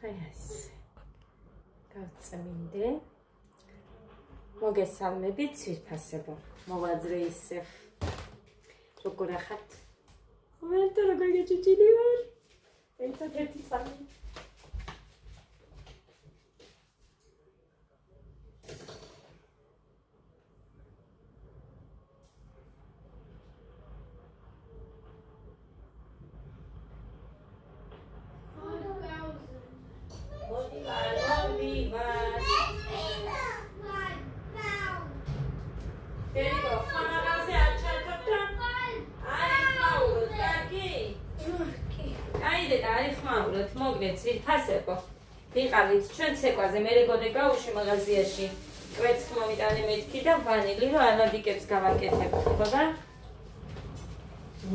Yes. Გავწმინდე. მოგესალმებით, ძვირფასებო. მოვაძრე ისევ. როგორ ახართ? ვერტო როგორ გაჭიჭილი ვარ? ერთად-ერთი წამი. მოგდეთ ძვირფასებო. ვიყავით ჩვენ ცეკვაზე, მე რეგოდე გავუში მაღაზიაში. კვერცხი მომიტანე მეთქი და ვანილი, რომ ანაბიკებს გავაკეთებ, ხო და?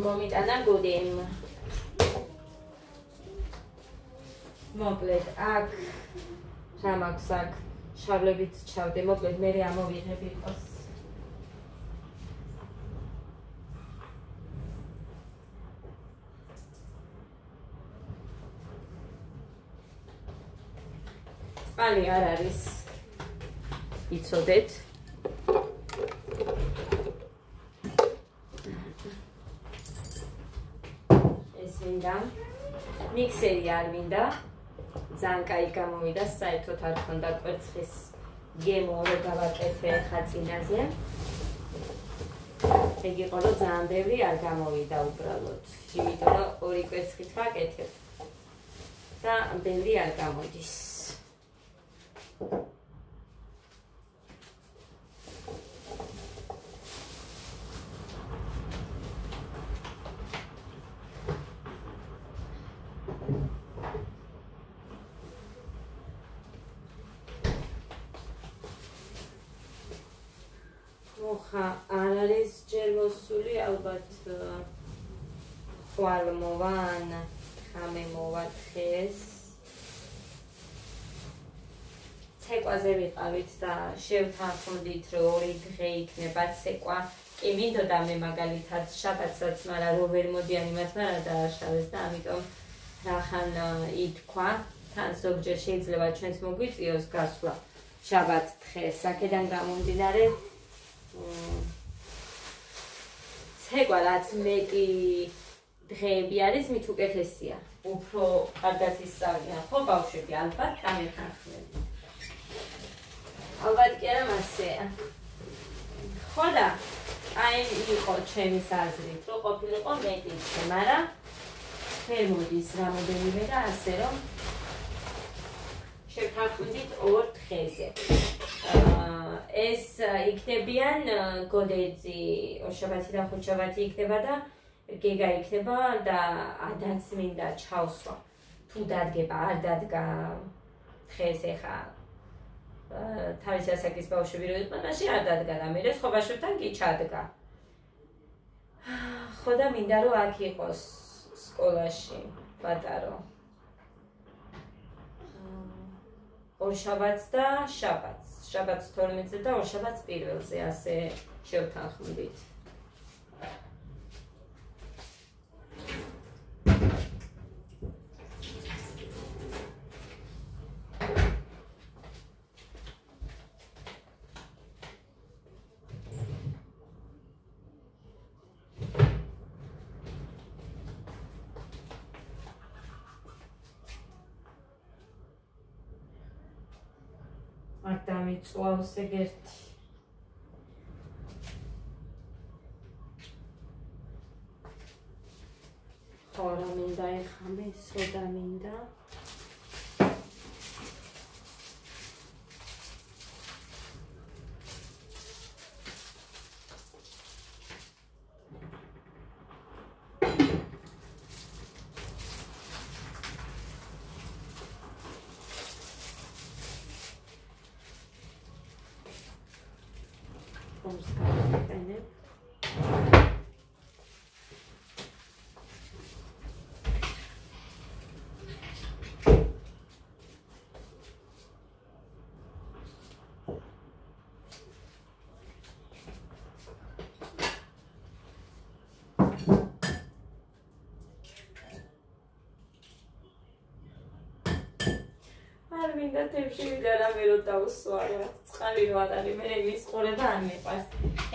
მომიტანა გოდემ. მოკლედ, აქ რა მაქვს აქ? შავლებით ჩავდე, მოკლედ მე ამოვიღებ იყოს. წყალი არ არის. იცოდეთ. ეს მინდა. მიქსერი არ მინდა. ძალიან კაი გამოვიდა, საერთოდ არ ქონდა კვერცხის გემო რომ გავაკეთე ხაწინაზე. ეგ იყო რომ ძალიან ბევრი არ გამოვიდა უბრალოდ. იმიტომ რომ ორი კვერცხით ვაკეთებ. და ბევრი არ გამოდის. მოხა არ არის ჯერ მოსული, ალბათ ხვალ მოვან, ხამე მოვათხეს. ცეკვაზე ვიყავით და შევთანხმდით, რომ ორი დღე იქნება ცეკვა. კი მინდოდა მე მაგალითად შაბათსაც, მაგრამ რო ვერ მოდიან იმათმა რა დააშავეს და ამიტომ რახან ითქვა. თან ზოგჯერ შეიძლება ჩვენც მოგვიწიოს გასვლა შაბათ დღეს. აქედან გამომდინარე ცეკვა რაც მეტი დღეები არის, მით უკეთესია. უფრო კარგად ისწავლიან, ხო ბავშვები, ალბათ გამიხარხმები. ალბათ კი არა მასეა. ხო და აი იყო ჩემი აზრით, რომ ყოფილიყო მეტი დღე, მაგრამ ვერ მოდის რამოდენიმე და ასე რომ შევთანხმდით ორ დღეზე. ეს იქნებიან გოდეძი, ორშაბათი და ხუთშაბათი იქნება და გეგა იქნება და ადაც მინდა ჩავსვა. თუ დადგება, არ დადგა დღეს ეხა თავის ასაკის ბავშვები რო იყვნენ, მაშინ არ დადგა და მე სხვა ბავშვებთან კი ჩადგა. ხო და მინდა რომ აქ იყოს სკოლაში პატარო. ორშაბათს და შაბათს. შაბათს 12-ზე და ორშაბათს 1-ზე, ასე შევთანხმდით. აქ დამიწვავს ეგ ერთი. ხო რა მინდა ეხამე, სოდა მინდა. არ მინდა თებში ვიდა რამე რო დავსვა რა. წყალი რო არ არის, მე იმის ყურება არ მიყვარს.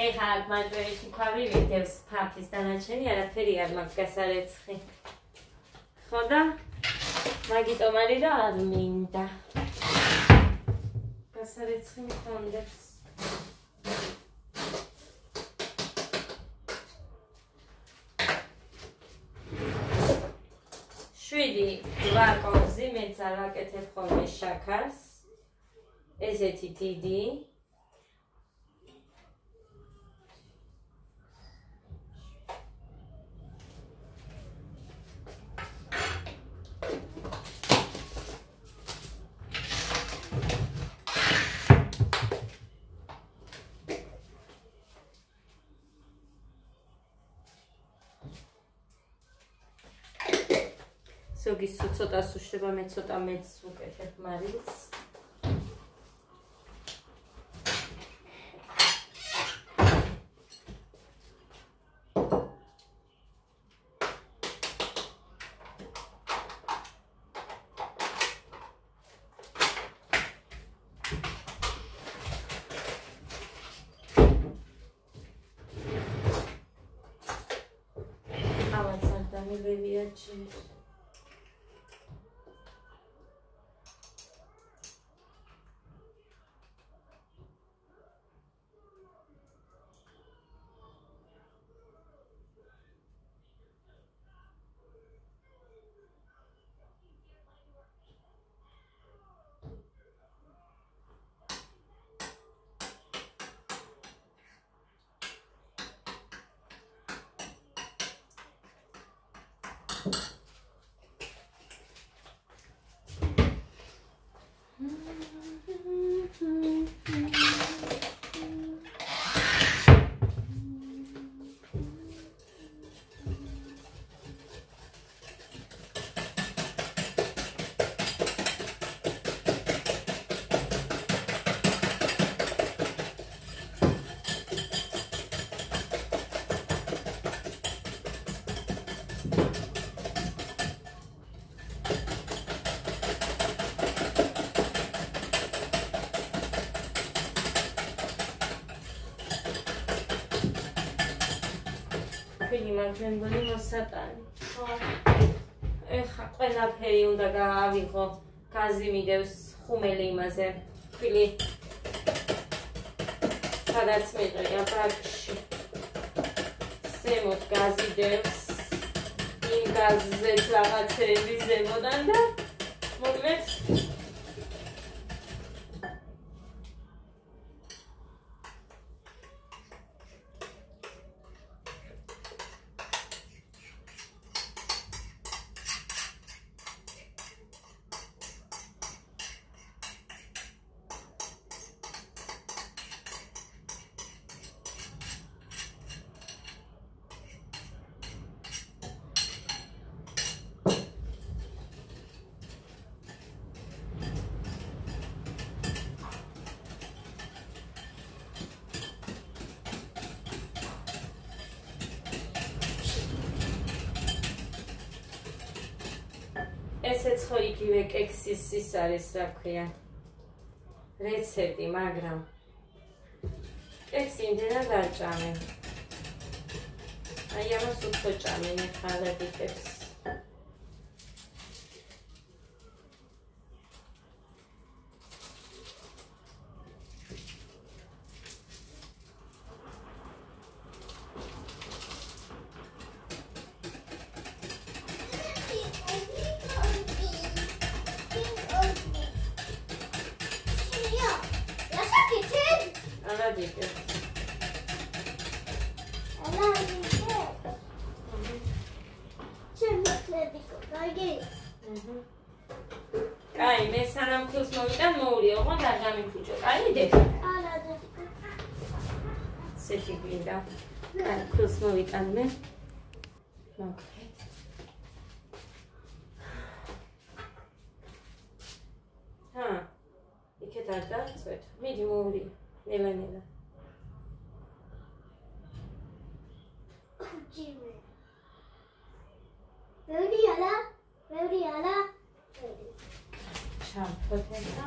ეხლა აქ მაჭვერითი ქვავი ვიდევს ფაფის დანარჩენი არაფერი არ მაქვს გასარეცხი. ხო და მაგიტომ არის რა არ მინდა. გასარეცხი მქონდეს. შვიდი ვაკონზი მეც არ ვაკეთებ ხოლმე შაქარს. ესეთი დიდი. ზოგი ცოტა სუშება, მე ცოტა მეც ვუკეთებ მარილს. ავაც არ დამილევია ჯერ. მაგრამ მგონი მოსატანი. ხო. ეხა ყველაფერი უნდა გაავიღო. გაზი მიდევს ხუმელი იმაზე. ფილი. სადაც მეყრია ბაკში. ზემოთ გაზი დევს. იმ გაზზე რაღაცები ზემოდან და მომეც ესეც ხო იგივე კექსის ის არის, რა ქვია, რეცეპტი, მაგრამ კექსი იმდენად არ ჭამე. აი ამას უფრო ჭამენ ხალხი კექსს. Კაი, მე სანამ ქულს მოვიტან მოურიო, ხო და გამიფუჭო. კაი, დე. არა, დე. სეთი გვინდა. კაი, ქულს მოვიტან მე. მოგხეთ. ჰა. იქეთ არ დაწვეთ. მიდი მოურიო. ნელა. ჯიმე. ბევრი არა. ჩავთოთ ესა.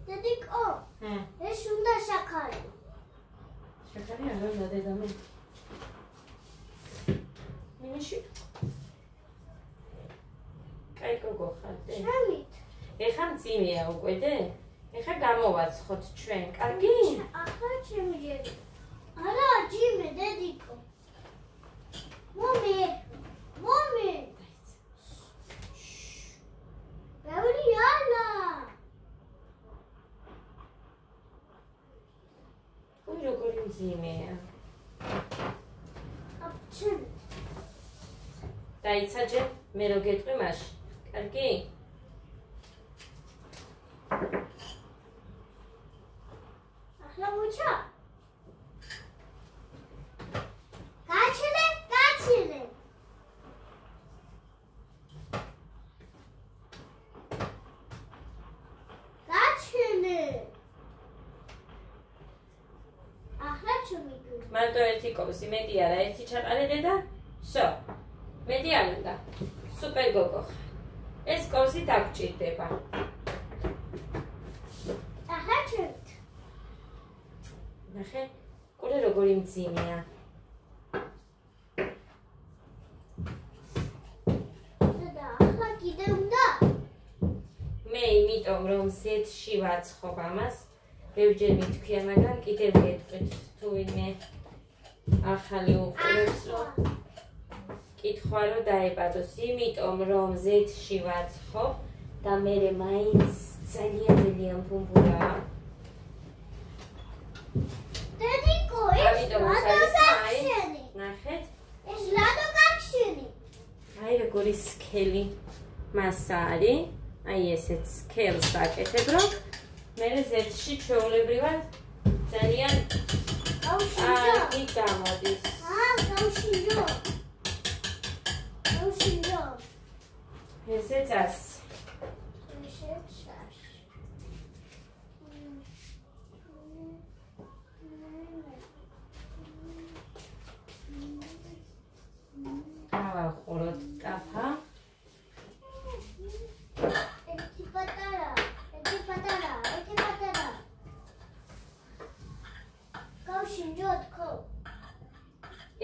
დედიკო, ეს უნდა შაქარი. შაქარი არ უნდა დედამე. მინიში. კაი გოგო ხარდე. შევით. ეხლა მძიმეა უკვე დე? ეხლა გამოვაცხოთ ჩვენ, კარგი? ახლა შემიჯერე. არა, ჯიმე, დედიკო. მომი. ბევრი არა. ой, როგორი მძიმეა. აბჩემ. დაიცაჯე, მე რო გეტყვი მაშინ. კარგი? ახლა მოჩა. გაჩერე. ახლა ჩუმიგუ. მარტო ერთი კოვსი, მეტი არა, ერთი ჩაყარე და всё. მეტი არ უნდა. სუპერ გოგო. ეს კოვსი დაგჭირდება. ახლა ჩუმით. ნახე, ყურე როგორი მძიმეა. და ახლა კიდე უნდა? მე იმიტომ რომ Z-ში ვაცხობ ამას, ბევრჯერ მითქვია, მაგრამ კიდევ გეტყვით, თუ ვინმე ახალი უყურებს, რომ კითხვა რომ დაებადოს, იმიტომ რომ Z-ში ვაცხობ და მე მაინც ძალიან ფუმფურაა. დედიკო, ეს რადოგაქშენი. ნახეთ, ეს რადოგაქშენი. აი როგორი სქელი მასა არის, აი ესეც სქელს ვაკეთებ, რომ მე Z-ში ჩვეულებრივად ძალიან კარგი გამოდის. გავშინჯო. ესეც ასე. ავახუროთ ტაფა. ერთი პატარა. გავშინჯო თქო.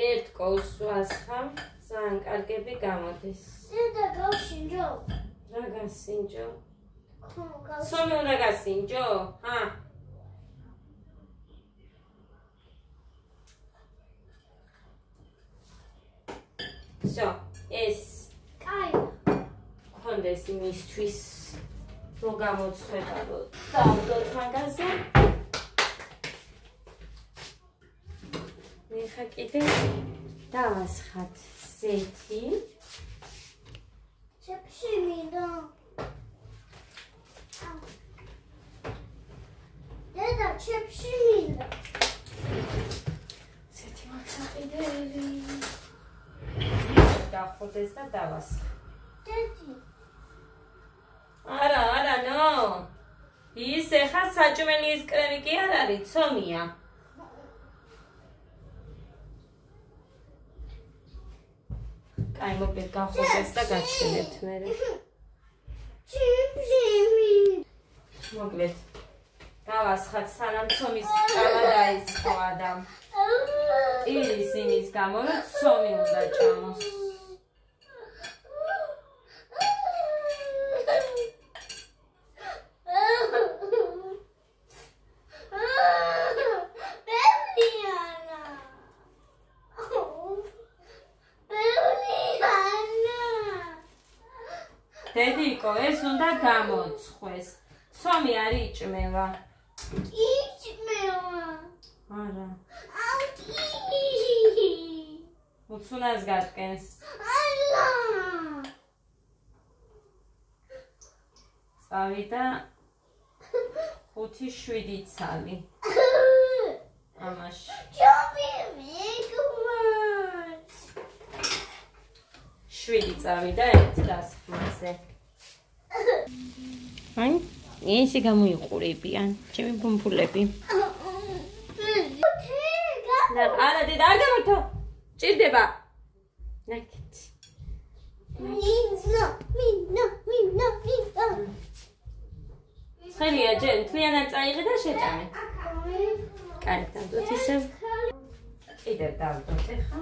ერთ კოვს ვასხამ, ძალიან კარგები გამოდის. დედა გავშინჯო. რა გასინჯო? გავშინჯო. სომი უნდა გასინჯო? ჰა? всё, ეს კაი. კონდეს იმისთვის რომ გამოცხება რომ დავდოთ მაგაზე. ეხლა კიდე დავასხათ Z-ი. ჩეფში მინდა. დედა ჩეფში მინდა. Z-ი მაქსაყიდელი. დახოდეს და დავასხა. დედი. არა, ნო. ის ეხა საჭმელის კრემი კი არ არის, ცომია. კაი, მოკლედ გახოდეს და გაჩვენებთ მერე. ჩეფში მინდა. მოკლედ დავასხათ სანამ ცომის კალა დაიწყო ადამ. ის იმის გამო რომ ცომი უნდა ჭამოს. დედიკო, ეს უნდა გამოცხეს. ცომი არ იჭმევა. იჭმევა. არა. აუტი. უცუნას გატკენს. ალა. წავიდა 5-7 ცალი. ამაში. ჯობი მეგმარს. 7 წავიდა ერთ დასხმაზე. აი, ესე გამოიყურებიან ჩემი ფუმფულები. არა დედა არ გამართო. ჭირდება. ნაკეთი. ხერია ჯერ თლიანად წაიღე და შეჭამე. კარგი დავდოთ ისევ. კიდევ დავდოთ ახლა.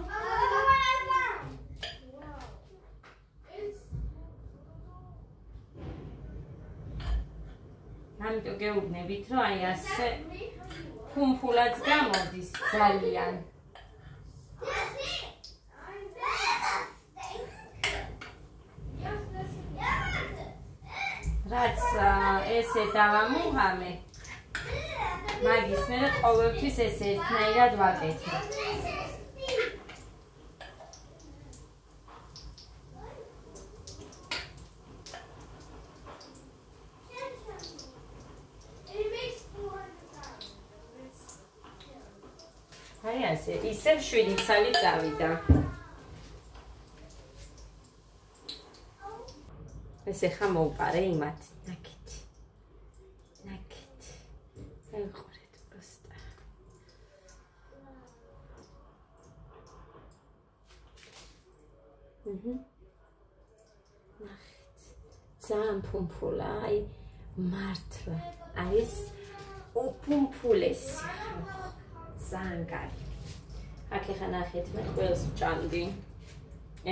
ამიტომ გეუბნებით, რომ აი ასე ფუმფულაც გამოდის ძალიან. რაც ესე დავამუღამე, მაგის მერე ყოველთვის ესე ერთნაირად ვაკეთებ. აი ასე, ისევ 7 ცალი წავიდა. ესე ხა მოუპარე იმათ, ნაკეთი. ნაკეთი. ეყურეთ პროსტა. ნახეთ. ძალიან ფუმფულა, აი მართლა. აი ეს უფუმფულესი. ძალიან კარგი. აქ ახლა ნახეთ მე ყველს ვჭამდი.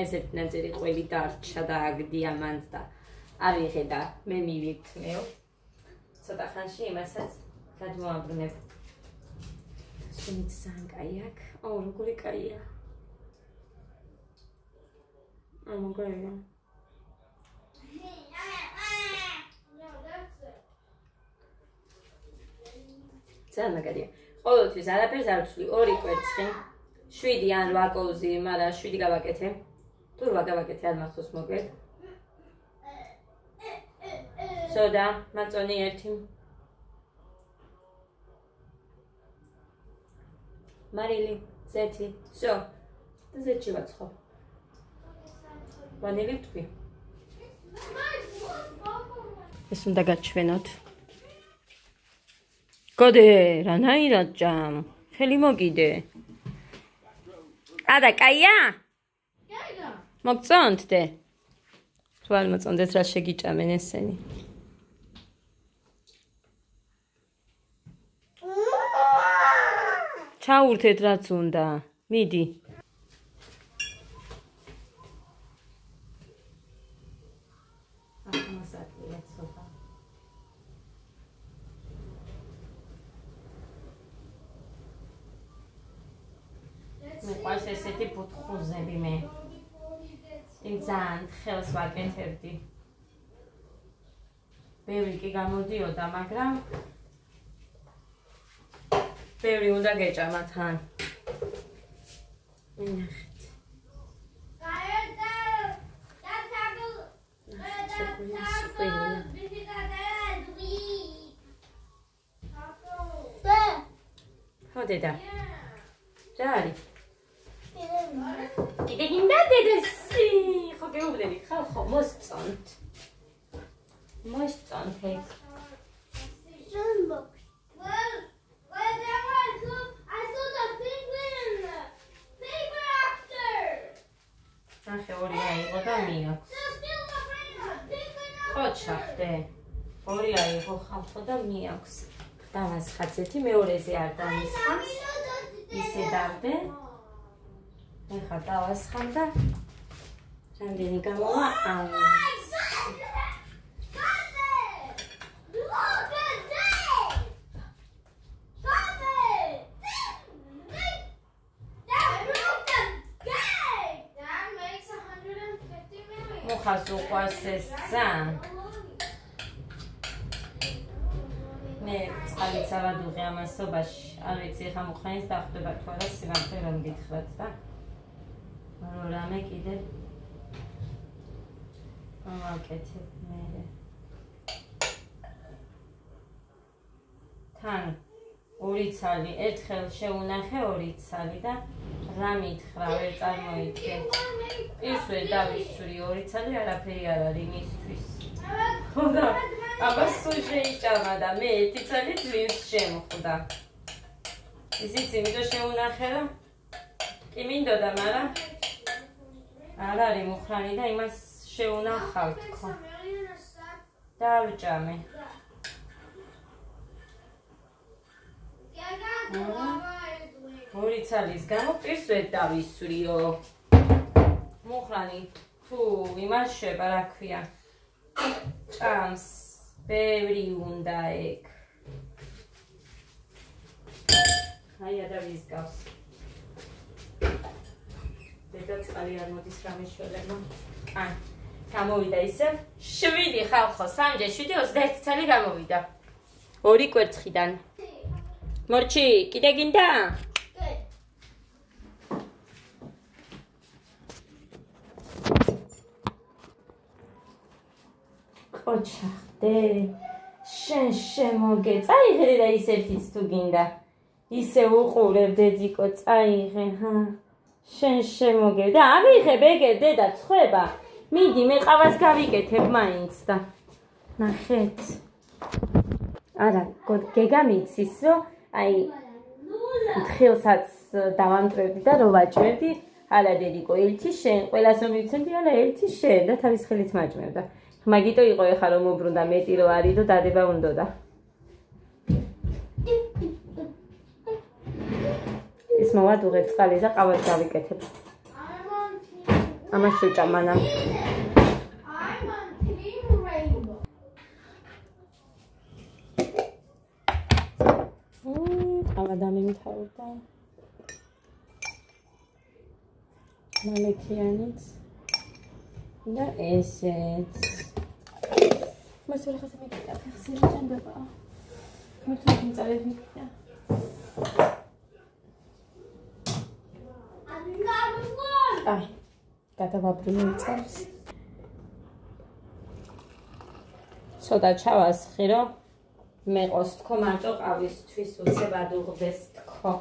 ესეთ ნაწილი ყველი დარჩა და აგდია მანდ და არ ვიღე და მე მივიქნეო. ცოტა ხანში იმასაც გადმოაბრუნებ. სუნით ძალიან კაი აქ. აუ როგორი კაია. მოგაია. ძალიან მაგარია. ყოველთვის არაფერს არ ვცვლი, 2 კვერცხი, 7 ან 8 კოვზი, მაგრამ 7 გავაკეთე. თუ 8 გავაკეთე, არ მახსოვს მოკლედ. სოდა, მაწონი 1. მარილი, ზეთი, всё. და ზეთში ვაცხობ. ვანილი ვთქვი. ეს უნდა გაჩვენოთ. გოდე, რანაირად ჭამ? ხელი მოგიდე. არა, კაია? კაია. მოგწონდე? თუ არ მოწონდეთ, რა შეგიჭამენ ესენი? ჩაურთეთ რაც უნდა. მიდი. მე ყავს ესეთი ბუთხუზები მე. იმ ძალიან ხელს ვაკეთებდი. ბევრი კი გამოდიოდა, მაგრამ ბევრი უნდა გეჭამა თან. ნახეთ. ხო დედა. რა არის? კიდე გინდა დედასი. ხო გეუბნები, ხო მოსწონთ. მოსწონთ ეს. ნახე ორი აიღო და მიაქვს. ხო ჩახდე. ორი აიღო ხალხო და მიაქვს. დავასხაცეთი, მეორეზე არ დამისხამს. ისე დავდე. ეხლა დავასხამ და რამდენი გამოვა ამის. მოხას უყვარს ეს ძალიან. მე წყალიც ავადუღე ამასობაში. არ ვიცი ეხლა მოხანის დახვდება თუ არა სიმართლე რომ გითხრათ და რამე კიდე ვაკეთებ მე. თან 2 ცალი, ერთხელ შეუნახე 2 ცალი და რა მითხრა, ვერ წარმოიდგენ. ისე დავისვრი 2 ცალი, არაფერი არ არის იმისთვის. ხო და აბა სულ შეიჭამა და მე 1 ცალი ძვირს შემხვდა. ისიც იმიტომ შეუნახე, რომ კი მინდოდა, მაგრამ არ არის მუხრანი და იმას შეუნახავ თქო. დავჭამე. ორი ცალის გამო პირს ვერ დავისვრიო. მუხრანი თუ იმაშება, რა ქვია, ჭამს, ბევრი უნდა ეგ. აი ადავის გავს. დედა წყალი არ მოდის რამე შველება. კან. გამოვიდა ისე 7 ხალხო 3-ჯერ 7 21 წელი გამოვიდა. 2 კვერცხიდან. მორჩი, კიდე გინდა? ოჩა, დე შენ შემოგე. წაიღე და ის ერთიც თუ გინდა. ისე უყურებ დედიკო, წაიღე, ჰა. შენ შემოგე და ავიღე ბეგერ დედა ცხება. მიდი მე ყავას გავიკეთებ მაინც და ნახეთ. არა, გეგამიცის რომ აი თხილსაც დავამტრევდი და რო ვაჭრევდი, არა დედიკო, ერთი შენ, ყველას რომ მივცემდი, არა ერთი შენ და თავის ხელით მაჭმევდა. მაგიტო იყო ეხლა რომ მოbrunდა მეტი რო არის და დადება უნდოდა. ის მოვადუღებ წყალი და ყავას გავიკეთებ. ამას შევჭამ მანამ. ყავა დამემთავრდა. მალეკიანიც და ესეც. მას ვერ ხასე მეკიდა, ფეხსი ჭამდება. მეთქი წარედ მეკიდა. აი, გადავაბრუნე წარს. ცოტა ჩავასხი, რომ მეყოს თქო მარტო ყავისთვის უცებ ადუღდეს თქო.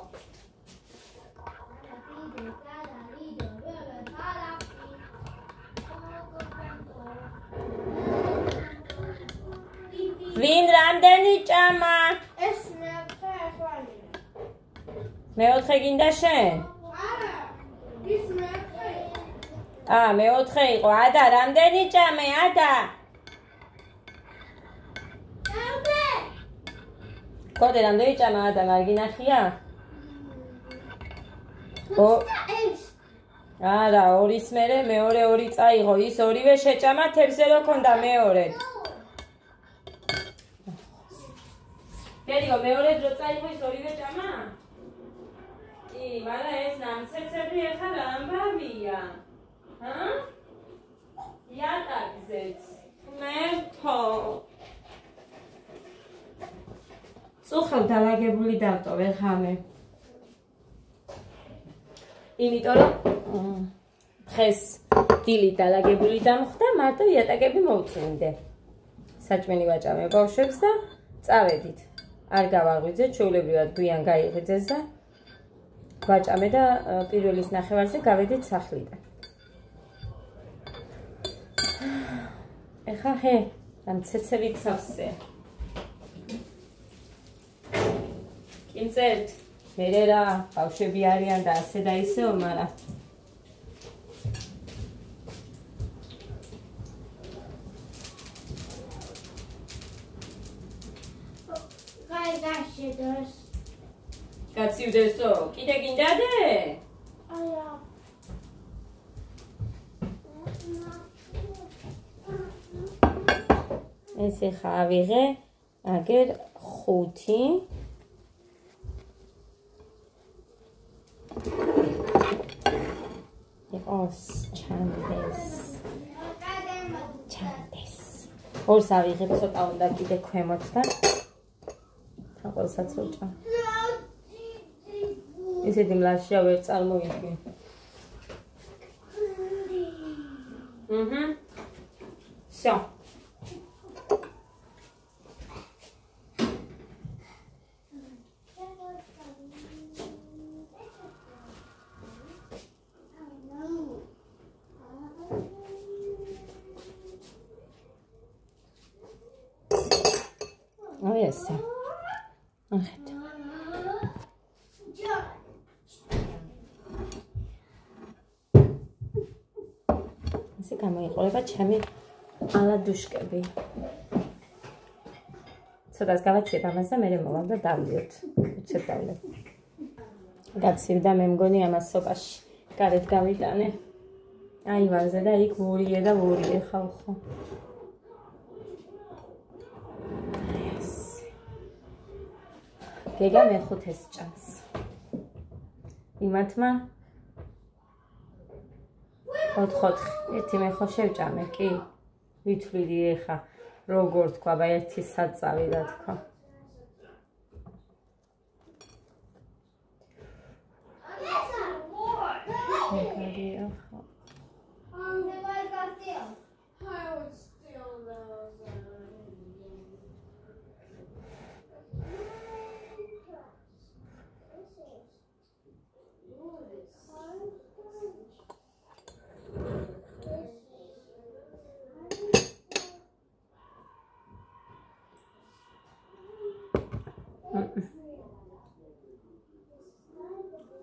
ვინ რამდენი ჭამა? ეს მეოთხე ახალი. მეოთხე გინდა შენ? არა, ის მეოთხე. მეოთხე იყო. ადა, რამდენი ჭამე, ადა? კოდე რამდენი ჭამა ადა, მარგინახია? არა, ორის მერე მეორე 2 წაიღო, ის ორივე შეჭამა თებზე რო ქონდა მეორე. დედიკო, მეორე დრო წაიღო ის ორივე ჭამა? კი, მაგრამ ეს ნამცეცები ეხლა რა ამბავია? ჰა? იატაკზეც. მერტო. წუხელ დალაგებული დავტოვე ხამე. იმიტომ რომ დღეს დილი დალაგებული დამხვდა, მარტო იატაკები მოვწმინდე. საჭმელი ვაჭამე ბავშვებს და წავედით. არ გავაღვიძე, ჩვეულებრივად გვიან გაიღვიძეს და ვაჭამე და პირველის ნახევარზე გავედით სახლიდან. ეხა ჰე, ამ ცეცებით სავსე. იმწერთ, მერე რა, ბავშვები არიან და ასე და ისეო, მაგრამ გაცივდესო, კიდე გინდადე? არა. ეს ეხა ავიღე, აგერ 5. იყოს ჩანდეს. ორს ავიღებ, ცოტა უნდა კიდე ქვემოთ და თაყოლსაც ვჭამ. ისეთი მლაშია ვერ წარმოვიდგენ. Всё. აი ესე. ახეთ. გამოიყურება ჩემი ალადუშკები. ცოტას გავაცებ ამას და მე მოვალ და დავლიოთ. უცებ დავლებ. გაცივდა მე მგონი ამას სოკაში. გარეთ გავიტანე. აივანზე და იქ ვურიე და ვურიე ხალხო. გეგა მეხუთეს ჭამს. იმათმა 4-4 ერთი მე ხო შევჭამე კი ვითვლიდი ეხა როგორ თქვა ბა ერთი საწავი რა თქვა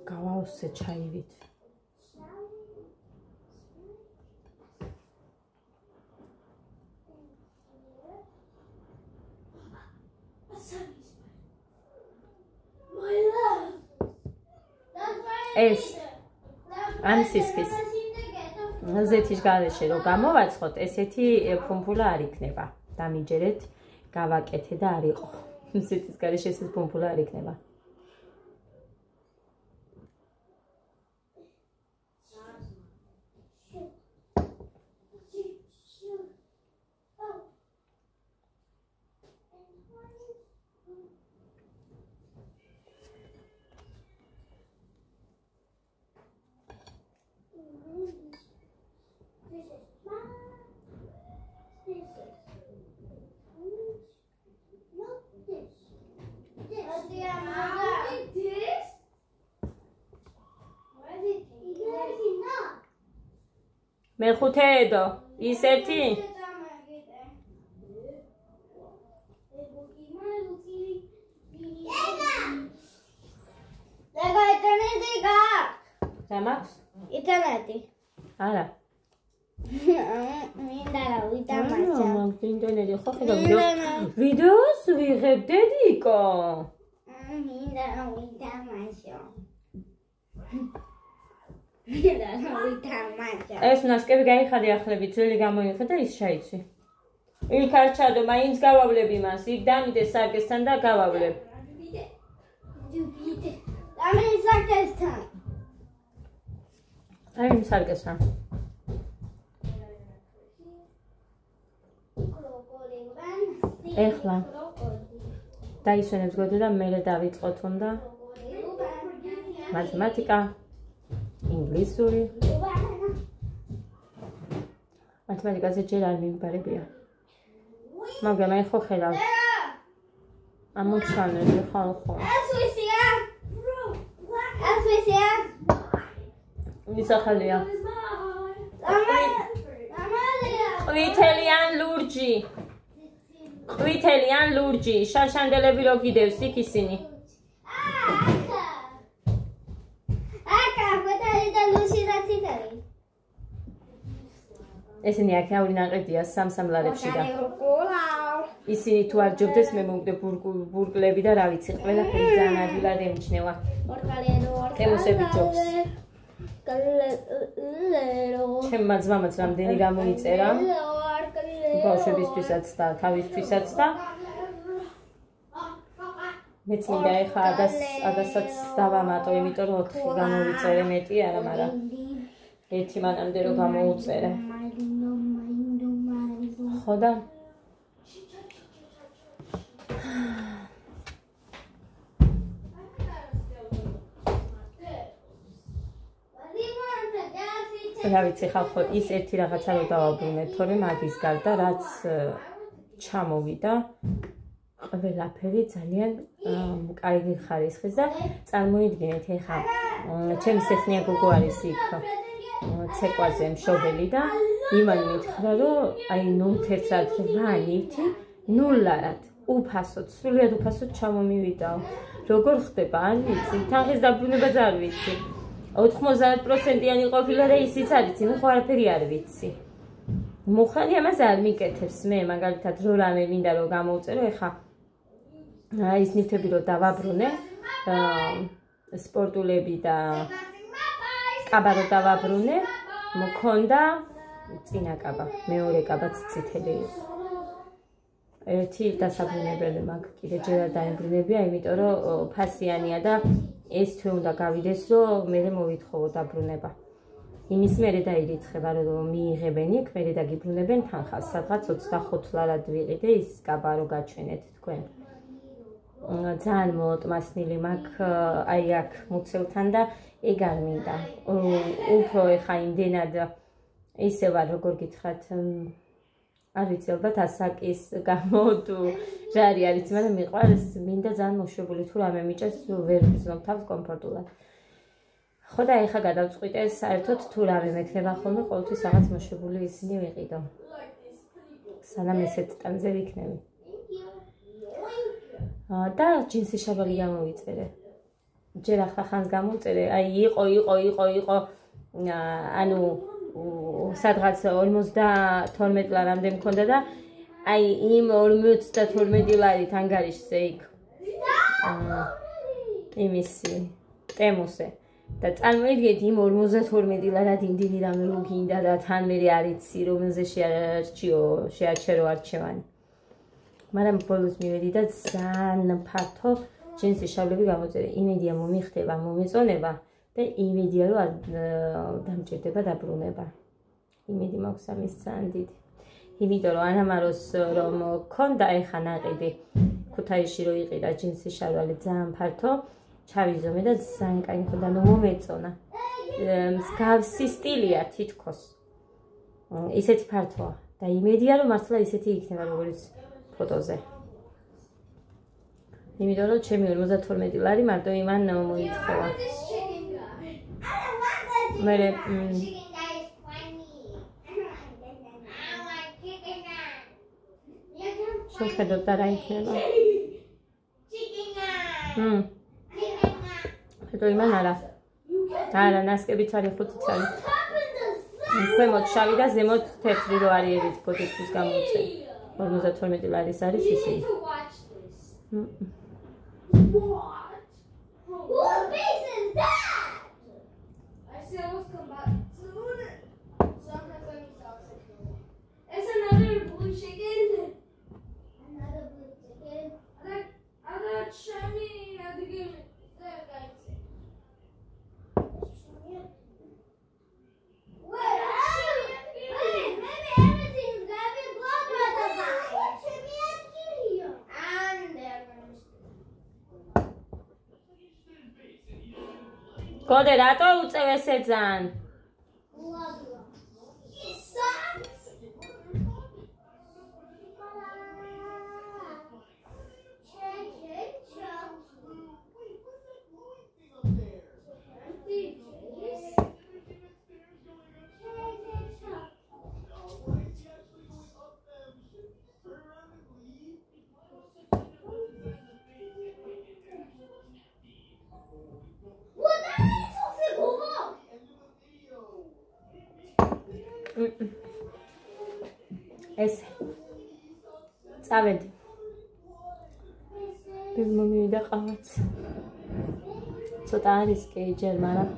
გავაოსე ჩაივით ეს ამ სისქის ზეთის გარეშე რომ გამოვაცხოთ ესეთი ფუმფულა არ იქნება დამიჯერეთ გავაკეთე და არ იყო ზეთის გარეშე ეს ფუმფულა არ იქნება მეხუთეედო ის ერთი რა მაქვს? ინტერნეტი. არა. მინდა რა ვიტამაშო. მაქვს ინტერნეტი ხო ხედავ ვიდეოს ვიღებ დედიკო. მინდა რა ვიტამაშო. ეს ნასკები გაიხადე ახლები ძველი გამოიხე და ის შეიცი. იქ არ ჩადო, მაინც გავავლებ იმას. იქ დამიდე სარკესთან და გავავლებ. დამიდე სარკესთან. აი იმ სარკესთან. ეხლა დაისვენებს გოდო და მერე დავიწყოთ უნდა მათემატიკა ინგლისური მათემატიკაზე ჯერ არ მიმბარებია მაგრამ აი ხო ხედავთ ამოჩანელი ხალხო ეს ვისია მისახალია ყვითელი ან ლურჯი შაშანდელები რო გიდევს იქ ისინი ესენი აქ ავრი ნაყიდია სამსამლარებში და ისინი თუ არ ჯობდეს მე მოვიდე ბურგლები და რა ვიცი ყველაფერი ძალიან ადვილად ემჩნევა ემოსები ჯობს ჩემმა ძმამაც რამდენი გამოიწერა ბავშვებისთვისაც და თავისთვისაც და მეც მინდა ეხა ადასაც დავამატო იმიტომ რომ 4 გამოვიწერე მეტი არა მაგრამ ერთი მანამდე რომ გამოუწერე ხო და რა ვიცი ხალხო ის ერთი რაღაცა რომ დავაბრუნე თორემ მაგის გარდა რაც ჩამოვიდა ყველაფერი ძალიან კარგი ხარისხის და წარმოიდგინეთ ეხა ჩემი სეხნია გოგო არის იქ ცეკვაზე მშობელი და იმან მითხრა რომ აი 0.8 ნივთი ნულარად უფასოდ სრულიად უფასოდ ჩამომივიდაო როგორ ხდება არ ვიცი თანხის დაბრუნებაც არ ვიცი 90%-იანი ყოფილა და ისიც არ იცი, მე ხო არაფერი არ ვიცი. მუხლანი ამას არ მიკეთებს მე მაგალითად რო რამე მინდა რომ გამოვწერო ეხა ის ნივთები რომ დავაბრუნე სპორტულები და კაბა რო დავაბრუნე მქონდა წინა კაბა მეორე კაბაც წითელი იყო ერთი დასაბრუნებელი მაგ კიდე ჯერ არ დაიმბრუნებია იმიტომ რომ ფასიანია და ეს თვე უნდა გავიდეს რომ მე მოვითხოვო დაბრუნება იმის მერე დაირიცხება რომ მიიღებენ იქ მერე დაგიბრუნებენ თანხას სადღაც 25 ლარად ვიყიდე ის კაბა რო გაჩვენეთ თქვენ ძალიან მოოტმასნილი მაქვს აი აქ მუცელთან და ეგ არ მინდა უფრო ეხა იმდენად ისე ვარ როგორ გითხრათ არ ვიცი ალბათ ასაკის გამო თუ რა არის მაგრამ მიყვარს მინდა ძალიან მოშვებული თუ რამე მიჭეს ვერ ვიზნობ თავს კომფორტულად ხო და ეხა გადავწყვიტე საერთოდ თუ რამე მექნება ხოლმე ყოველთვის რაღაც მოშვებული ისინი ვიყიდო სანამ ესეთ ტანზე ვიქნები და ჯინსი შაბალი გამოვიწერე ჯერ ახლა ხანს გამოვწერე აი იყო ანუ სადღაც 52 ლარამდე მქონდა და აი იმ 52 ლარით ანგარიშზე იქ იმისი ტემუსე და წარმოიდგინეთ იმ 52 ლარად იმდენი რამე რო გინდა და თან მე არ იცი რომელზე შეაჩერო არჩევანი მაგრამ ბოლოს მივედი და ძალიან ფართო ჯინსი შავლები გამოწერე იმედია მომიხდება მომეწონება და იმედია რომ არ დამჭირდება დაბრუნება იმედი მაქვს ამის ძალიან დიდი იმიტომ რომ ანამაროს რომ ქონდა ეხა ნაყიდი ქუთაისში რო იყიდა ჯინსი შალვალი ძალიან ფართო ჩავიზომე და ძალიან კაი მქონდა ნუ მომეწონა მსგავსი სტილია თითქოს ისეთი ფართოა და იმედია რომ მართლა ისეთი იქნება როგორც ფოტოზე იმიტომ რომ ჩემი 52 ლარი მარტო იმან მოითხოვა მე შევხედოთ და რა იქნება то იმან არა ნასკებიც არის ხუთიც არის ქვემოთ შავი და ზემოთ თეთრი რო არის ერით ფოტოსთვის გამოწე 52 ლარის არის ისინი What piece is that? I see almost come back soon. Sometimes when he talks like it's another blue chicken. Another blue chicken. Other shiny other game. There guys. Wait, maybe everything's gonna be blood with the vibe. What should be empty here? And there. გოდე რატო უწევ ესე ძალიან He sucks. ეს წავედი ბევრი მომივიდა ყავაც ცოტა არის კი ჯერ მაგრამ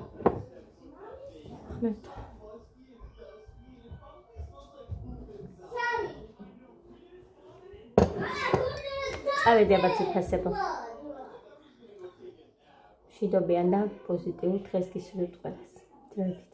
ხმერთ წავედი აბა ციფასებო შიდობიან და პოზიტიურ დღეს გისურვებთ ყველას დროებით